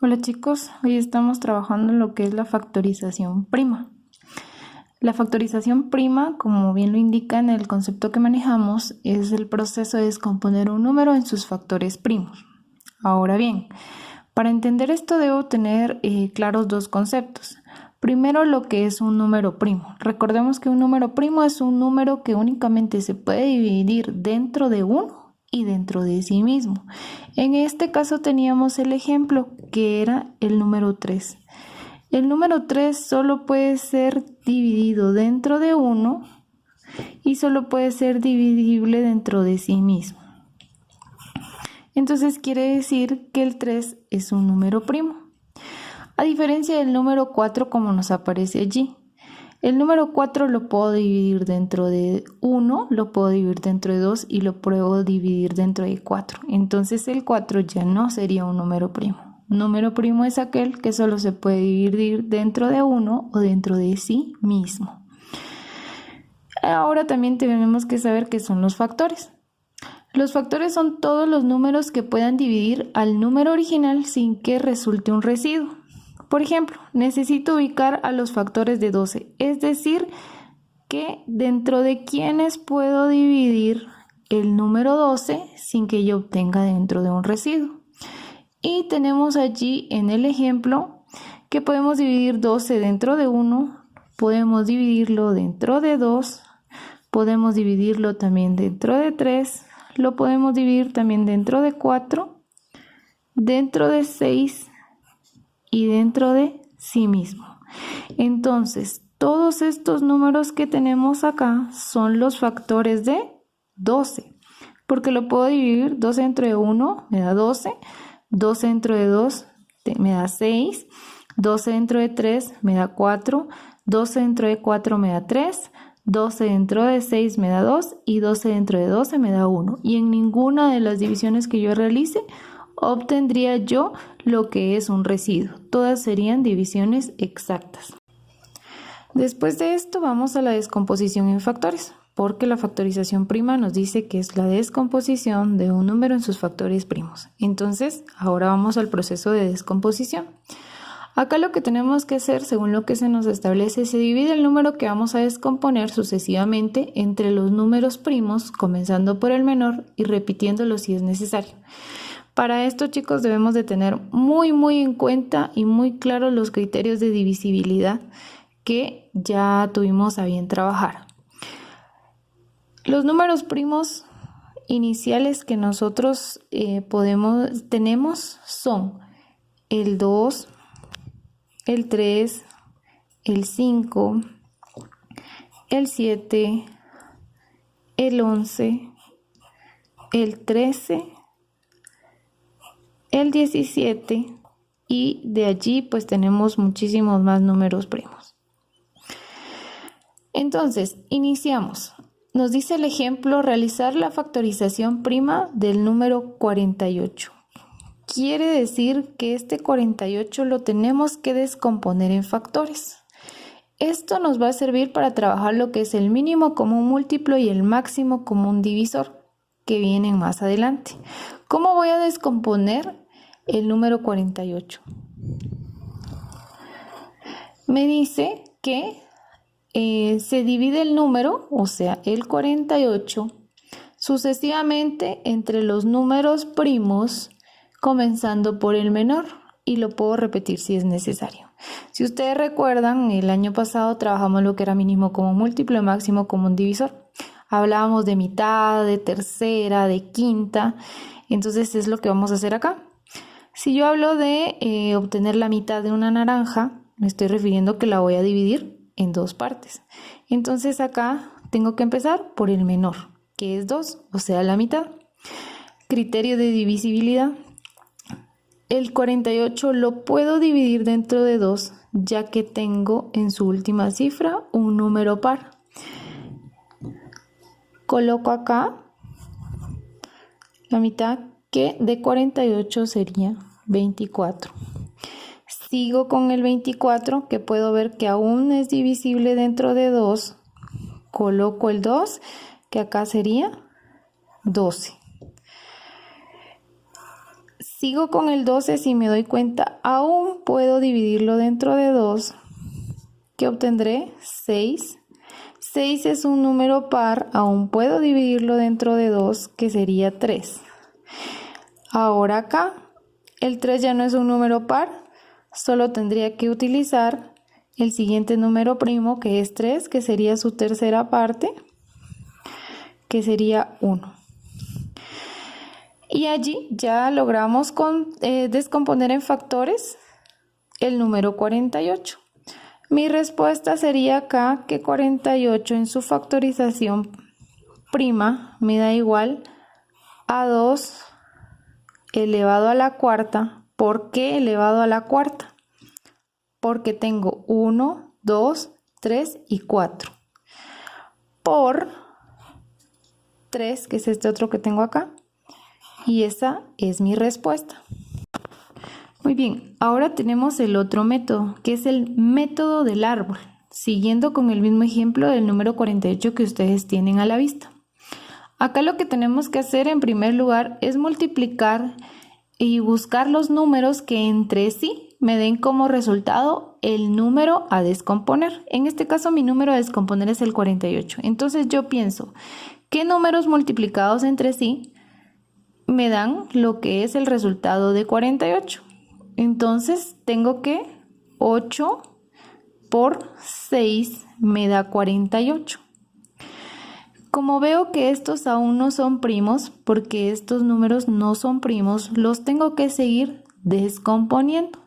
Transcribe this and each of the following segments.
Hola chicos, hoy estamos trabajando en lo que es la factorización prima. La factorización prima, como bien lo indica en el concepto que manejamos, es el proceso de descomponer un número en sus factores primos. Ahora bien, para entender esto debo tener claros dos conceptos. Primero, lo que es un número primo. Recordemos que un número primo es un número que únicamente se puede dividir dentro de uno y dentro de sí mismo. En este caso teníamos el ejemplo que era el número 3. El número 3 solo puede ser dividido dentro de 1 y solo puede ser divisible dentro de sí mismo. Entonces quiere decir que el 3 es un número primo. A diferencia del número 4 como nos aparece allí. El número 4 lo puedo dividir dentro de 1, lo puedo dividir dentro de 2 y lo puedo dividir dentro de 4. Entonces el 4 ya no sería un número primo. Un número primo es aquel que solo se puede dividir dentro de 1 o dentro de sí mismo. Ahora también tenemos que saber qué son los factores. Los factores son todos los números que puedan dividir al número original sin que resulte un residuo. Por ejemplo, necesito ubicar a los factores de 12, es decir, que dentro de quiénes puedo dividir el número 12 sin que yo obtenga dentro de un residuo. Y tenemos allí en el ejemplo que podemos dividir 12 dentro de 1, podemos dividirlo dentro de 2, podemos dividirlo también dentro de 3, lo podemos dividir también dentro de 4, dentro de 6 y dentro de sí mismo. Entonces, todos estos números que tenemos acá son los factores de 12, porque lo puedo dividir 12 dentro de 1 me da 12, 12 dentro de 2 me da 6, 12 dentro de 3 me da 4, 12 dentro de 4 me da 3, 12 dentro de 6 me da 2 y 12 dentro de 12 me da 1. Y en ninguna de las divisiones que yo realice obtendría yo lo que es un residuo. Todas serían divisiones exactas. Después de esto vamos a la descomposición en factores, porque la factorización prima nos dice que es la descomposición de un número en sus factores primos. Entonces, ahora vamos al proceso de descomposición. Acá lo que tenemos que hacer, según lo que se nos establece, se divide el número que vamos a descomponer sucesivamente entre los números primos, comenzando por el menor y repitiéndolo si es necesario. Para esto, chicos, debemos de tener muy en cuenta y muy claros los criterios de divisibilidad que ya tuvimos a bien trabajar. Los números primos iniciales que nosotros tenemos son el 2, el 3, el 5, el 7, el 11, el 13, el 17 y de allí pues tenemos muchísimos más números primos. Entonces, iniciamos. Nos dice el ejemplo realizar la factorización prima del número 48. Quiere decir que este 48 lo tenemos que descomponer en factores. Esto nos va a servir para trabajar lo que es el mínimo común múltiplo y el máximo común divisor, que vienen más adelante. ¿Cómo voy a descomponer el número 48? Me dice que se divide el número, o sea, el 48, sucesivamente entre los números primos, comenzando por el menor, y lo puedo repetir si es necesario. Si ustedes recuerdan, el año pasado trabajamos lo que era mínimo común múltiplo y máximo común divisor. Hablábamos de mitad, de tercera, de quinta, entonces es lo que vamos a hacer acá. Si yo hablo de obtener la mitad de una naranja, me estoy refiriendo que la voy a dividir en dos partes. Entonces acá tengo que empezar por el menor, que es 2, o sea, la mitad. Criterio de divisibilidad. El 48 lo puedo dividir dentro de 2, ya que tengo en su última cifra un número par. Coloco acá la mitad, que de 48 sería 24. Sigo con el 24, que puedo ver que aún es divisible dentro de 2. Coloco el 2, que acá sería 12. Sigo con el 12, si me doy cuenta, aún puedo dividirlo dentro de 2. ¿Qué obtendré? 6. 6 es un número par, aún puedo dividirlo dentro de 2, que sería 3. Ahora acá, el 3 ya no es un número par, solo tendría que utilizar el siguiente número primo, que es 3, que sería su tercera parte, que sería 1. Y allí ya logramos descomponer en factores el número 48. Mi respuesta sería acá que 48 en su factorización prima me da igual a 2 elevado a la cuarta. ¿Por qué elevado a la cuarta? Porque tengo 1, 2, 3 y 4. Por 3, que es este otro que tengo acá. Y esa es mi respuesta. Muy bien, ahora tenemos el otro método, que es el método del árbol, siguiendo con el mismo ejemplo del número 48 que ustedes tienen a la vista. Acá lo que tenemos que hacer en primer lugar es multiplicar y buscar los números que entre sí me den como resultado el número a descomponer. En este caso mi número a descomponer es el 48. Entonces yo pienso, ¿qué números multiplicados entre sí me dan lo que es el resultado de 48? Entonces tengo que 8 por 6 me da 48. Como veo que estos aún no son primos, porque estos números no son primos, los tengo que seguir descomponiendo.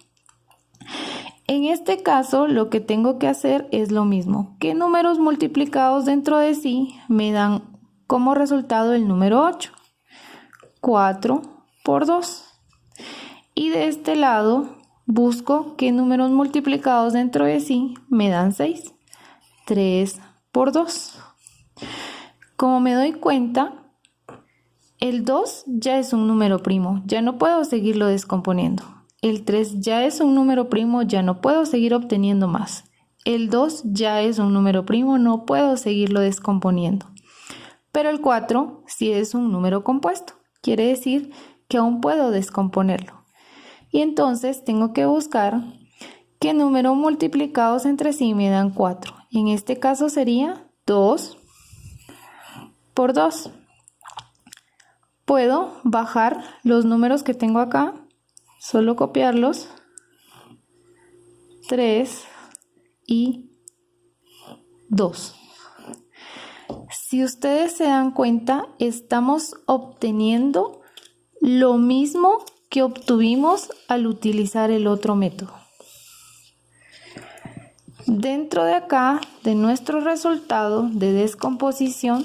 En este caso, lo que tengo que hacer es lo mismo. ¿Qué números multiplicados dentro de sí me dan como resultado el número 8? 4 por 2. Y de este lado busco qué números multiplicados dentro de sí me dan 6. 3 por 2. Como me doy cuenta, el 2 ya es un número primo, ya no puedo seguirlo descomponiendo. El 3 ya es un número primo, ya no puedo seguir obteniendo más. El 2 ya es un número primo, no puedo seguirlo descomponiendo. Pero el 4 sí es un número compuesto, quiere decir que aún puedo descomponerlo. Y entonces tengo que buscar qué número multiplicados entre sí me dan 4. En este caso sería 2 por 2. Puedo bajar los números que tengo acá, solo copiarlos. 3 y 2. Si ustedes se dan cuenta, estamos obteniendo lo mismo que obtuvimos al utilizar el otro método. Dentro de acá, de nuestro resultado de descomposición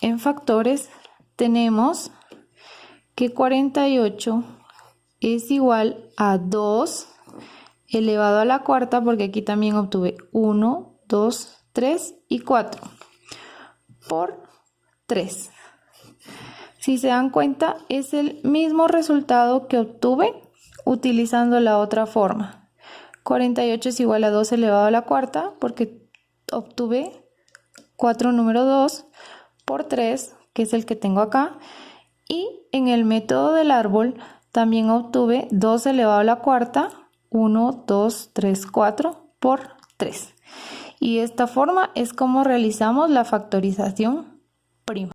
en factores, tenemos que 48 es igual a 2 elevado a la cuarta, porque aquí también obtuve 1, 2, 3 y 4 por 3. Si se dan cuenta, es el mismo resultado que obtuve utilizando la otra forma. 48 es igual a 2 elevado a la cuarta, porque obtuve 4 número 2 por 3, que es el que tengo acá. Y en el método del árbol también obtuve 2 elevado a la cuarta, 1, 2, 3, 4 por 3. Y de esta forma es como realizamos la factorización prima.